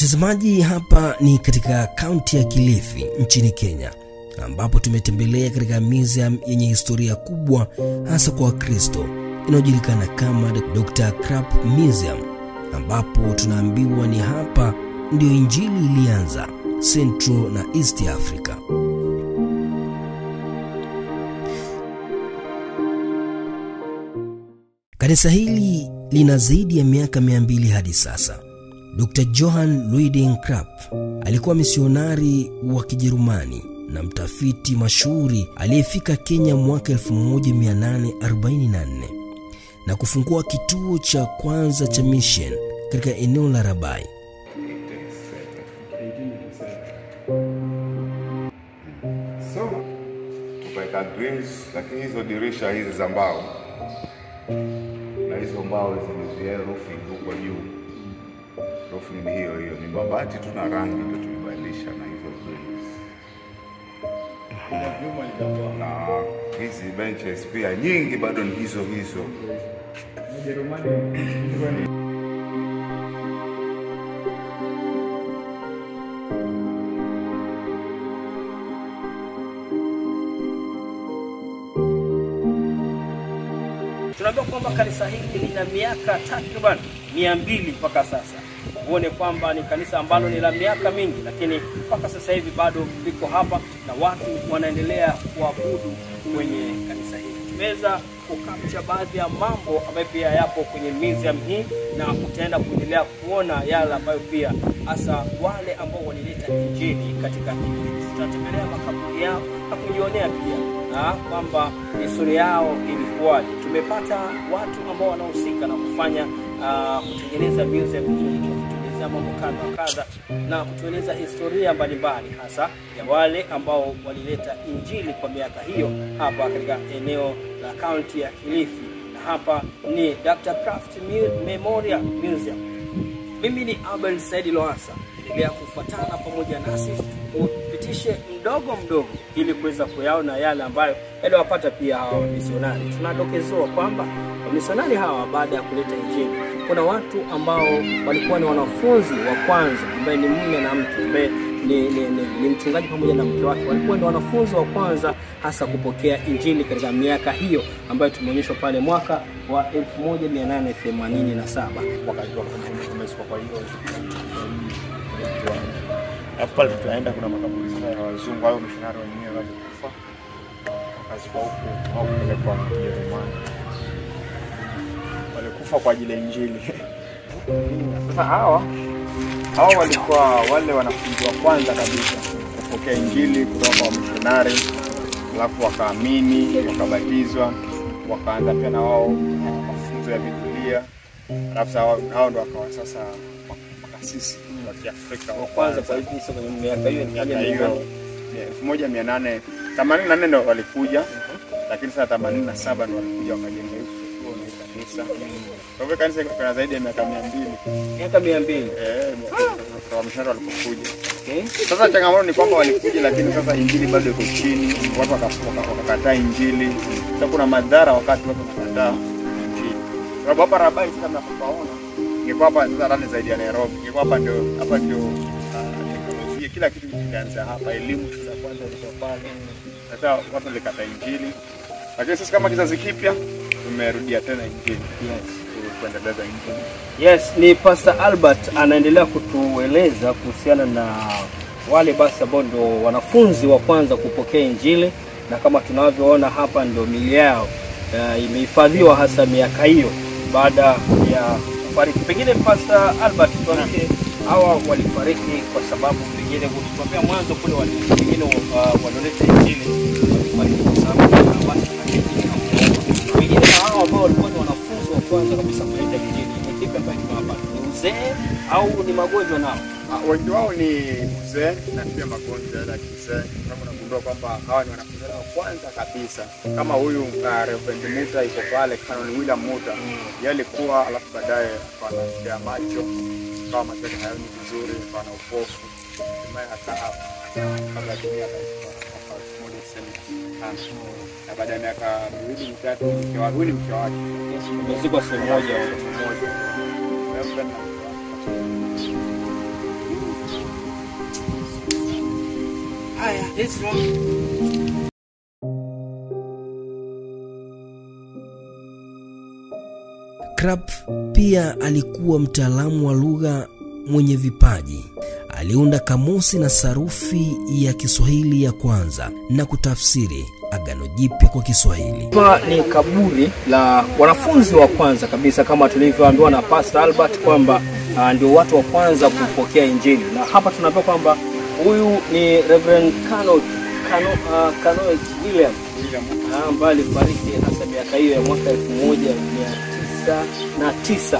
Mtazamaji, hapa ni katika kaunti ya Kilifi nchini Kenya, ambapo tumetembelea katika museum yenye historia kubwa hasa kwa Wakristo inayojulikana kama Dr. Krapf Museum, ambapo tunaambiwa ni hapa ndio injili ilianza Central na East Africa. Kanisa hili lina zaidi ya miaka 200 hadi sasa. Dr. Johann Ludwig Krapf alikuwa misionari wa Kijerumani na mtafiti mashuhuri aliyefika Kenya mwaka 1844 na kufungua kituo cha kwanza cha mission katika eneo la Rabai. So, tukaweka grills, lakini hizo dirisha hizi za mbao na hizo mbao zimezuia roofing huko juu. Roofing ni hiyo ni mabati tu na rangi ndio tulibadilisha na hizo grills. Na hizi benches pia nyingi bado ni hizo. Tunaambiwa kwamba kanisa hili lina miaka takriban 200 mpaka sasa. Uone kwamba ni kanisa ambalo ni la miaka mingi, lakini mpaka sasa hivi bado liko hapa na watu wanaendelea kuabudu kwenye kanisa hili. Tumeweza kukapcha baadhi ya mambo ambayo pia yapo kwenye museum hii, na utaenda kuendelea kuona yale ambayo pia hasa wale ambao walileta injili katika hili. Tutatembelea makaburi yao na kujionea pia na kwamba historia yao ilikuwaje. Tumepata watu ambao wanahusika na kufanya kutengeneza museum hii, kutueleza mambo kadha na kutueleza historia mbalimbali hasa ya wale ambao walileta injili kwa miaka hiyo hapa katika eneo la kaunti ya Kilifi. Na hapa ni Dr. Krapf Memorial Museum. Mimi ni Abel Said Loasa. Endelea kufuatana pamoja nasi upitishe mdogo ili kuweza kuyaona yale ambayo wapata pia hawa misionari. Tunadokezwa kwamba misionari hawa baada ya kuleta injili, kuna watu ambao walikuwa ni wanafunzi wa kwanza, ambaye ni mume na mke, ambaye ni mchungaji pamoja na mke wake, walikuwa ni wanafunzi wa kwanza hasa kupokea injili katika miaka hiyo ambayo tumeonyeshwa pale mwaka wa 1887. Wakajua tumesukwa kwa hiyo. Hapo pale tutaenda, kuna makaburi sana ya wazungu au missionari wenyewe walikufa wakazikwa huko au kupelekwa Ujerumani. Walikufa kwa ajili ya injili. Sasa hawa walikuwa wale wanafunzi wa kwanza kabisa kupokea injili kutoka kwa missionari, alafu wakaamini, wakabatizwa, wakaanza pia na wao mafunzo ya Biblia. Alafu hao ndio wakawa sasa makasisi wa Kiafrika wa kwanza. Kwa hivyo sasa kwenye miaka hiyo 1884 ndio walikuja, lakini sasa 87 ndio walikuja wakajenga hiyo kanisa. Kwa hivyo kanisa kuna zaidi ya miaka 200. Miaka 200. Kwa mshahara walipokuja. Sasa changamoto ni kwamba walikuja, lakini sasa injili bado iko chini, watu wakakataa injili. Sasa kuna madhara wakati watu wanakataa injili. Sababu hapa Rabai sasa mnapoona ingekuwa hapa sasa rani zaidi ya Nairobi. Ingekuwa hapa ndio teknolojia, kila kitu kinaanza hapa, elimu shule ya kwanza ilikuwa pale. Sasa watu walikataa injili. Lakini sasa kama kizazi kipya tumerudia tena injili. Kuendeleza injili. Yes, ni Pastor Albert anaendelea kutueleza kuhusiana na wale basi ambao ndio wanafunzi wa kwanza kupokea injili, na kama tunavyoona hapa ndio miili yao imehifadhiwa hasa miaka hiyo baada ya kufariki. Pengine Pastor Albert, tuambie hawa walifariki kwa sababu pengine ulituambia mwanzo kule wengine walioleta injili walifariki kwa sababu ya watu wengine hao ambao walikuwa ni wanafunzi wa kwanza kabisa kuleta injili. Ni kipi ambacho tunapata? Ni uzee au ni magonjwa nao? Wengi wao ni uzee na pia magonjwa ya kizee. Tunagundua kwamba hawa ni wanafunzi wa kwanza kabisa. Kama huyu Reverend Muta iko pale, Canon William Muta, yeye alikuwa, alafu baadaye akawa na macho, kama macho hayaoni vizuri, akawa na upofu. Hatimaye hata kabla ya dunia na baada ya miaka 2-3 mke wake amezikwa sehemu moja. Haya, this one. Krapf pia alikuwa mtaalamu wa lugha mwenye vipaji. Aliunda kamusi na sarufi ya Kiswahili ya kwanza na kutafsiri Agano Jipya kwa Kiswahili. Hapa ni kaburi la wanafunzi wa kwanza kabisa, kama tulivyoambiwa na Pastor Albert kwamba ndio watu wa kwanza kupokea Injili. Na hapa tunapewa kwamba huyu ni Reverend Canoet William ambaye alifariki hasa miaka hiyo ya mwaka 1909.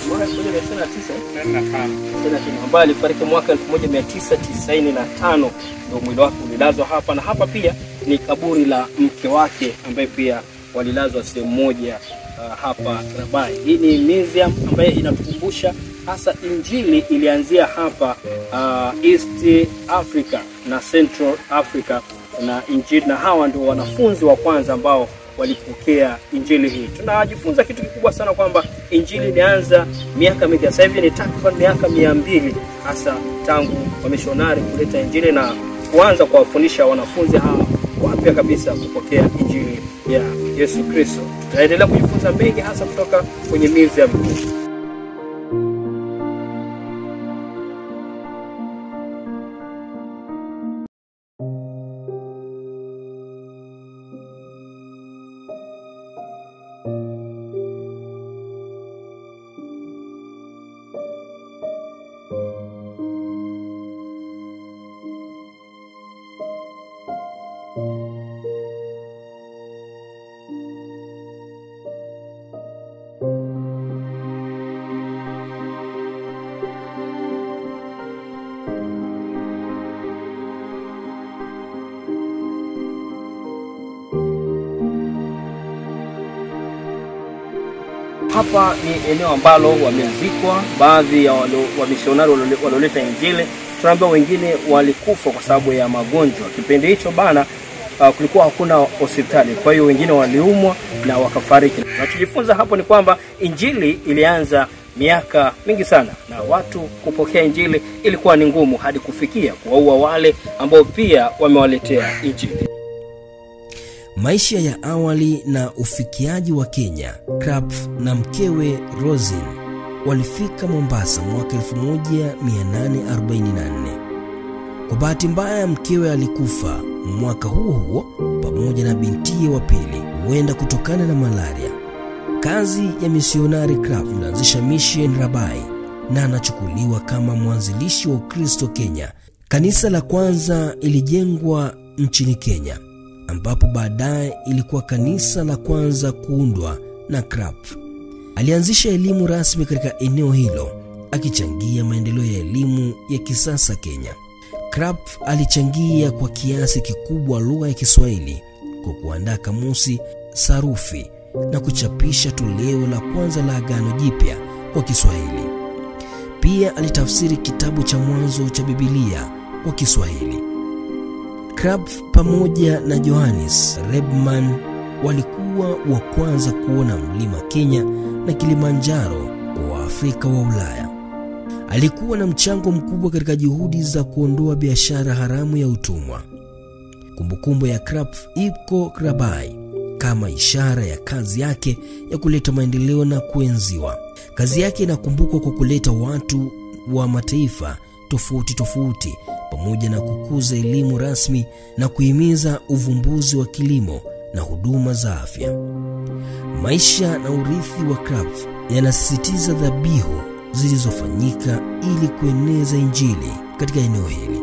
Mwaka 1909 ambaye alifariki mwaka 1995, ndio mwili wake ulilazwa hapa. Na hapa pia ni kaburi la mke wake ambaye pia walilazwa sehemu moja hapa Rabai. Hii ni museum ambayo inatukumbusha hasa Injili ilianzia hapa East Africa na Central Africa, na Injili, na hawa ndio wanafunzi wa kwanza ambao walipokea Injili hii. Tunajifunza kitu kikubwa sana kwamba Injili ilianza miaka mingi. Sasa hivi ni takriban miaka 200 hasa tangu wamishonari kuleta Injili na kuanza kuwafundisha wanafunzi hawa wapya kabisa kupokea Injili ya Yesu Kristo. Tutaendelea kujifunza mengi hasa kutoka kwenye museum hii. Hapa ni eneo ambalo wamezikwa baadhi ya wamishonari walioleta Injili. Tunaambiwa wengine walikufa kwa sababu ya magonjwa. Kipindi hicho bana kulikuwa hakuna hospitali, kwa hiyo wengine waliumwa na wakafariki. Na tujifunza hapo ni kwamba Injili ilianza miaka mingi sana, na watu kupokea Injili ilikuwa ni ngumu hadi kufikia kuwaua wale ambao pia wamewaletea Injili. Maisha ya awali na ufikiaji wa Kenya. Krapf na mkewe Rosin walifika Mombasa mwaka 1844. Kwa bahati mbaya mkewe alikufa mwaka huo pamoja na bintiye wa pili, huenda kutokana na malaria. Kazi ya misionari Krapf ilianzisha mission Rabai na anachukuliwa kama mwanzilishi wa Ukristo Kenya. Kanisa la kwanza ilijengwa nchini Kenya, ambapo baadaye ilikuwa kanisa la kwanza kuundwa na Krapf. Alianzisha elimu rasmi katika eneo hilo, akichangia maendeleo ya elimu ya kisasa Kenya. Krapf alichangia kwa kiasi kikubwa lugha ya Kiswahili kwa kuandaa kamusi, sarufi na kuchapisha toleo la kwanza la Agano Jipya kwa Kiswahili. Pia alitafsiri kitabu cha Mwanzo cha Biblia kwa Kiswahili. Krapf pamoja na Johannes Rebman walikuwa wa kwanza kuona mlima Kenya na Kilimanjaro kwa Waafrika wa Ulaya. Alikuwa na mchango mkubwa katika juhudi za kuondoa biashara haramu ya utumwa. Kumbukumbu ya Krapf iko Rabai kama ishara ya kazi yake ya kuleta maendeleo na kuenziwa. Kazi yake inakumbukwa kwa kuleta watu wa mataifa tofauti pamoja na kukuza elimu rasmi na kuhimiza uvumbuzi wa kilimo na huduma za afya. Maisha na urithi wa Krapf yanasisitiza dhabihu zilizofanyika ili kueneza Injili katika eneo hili.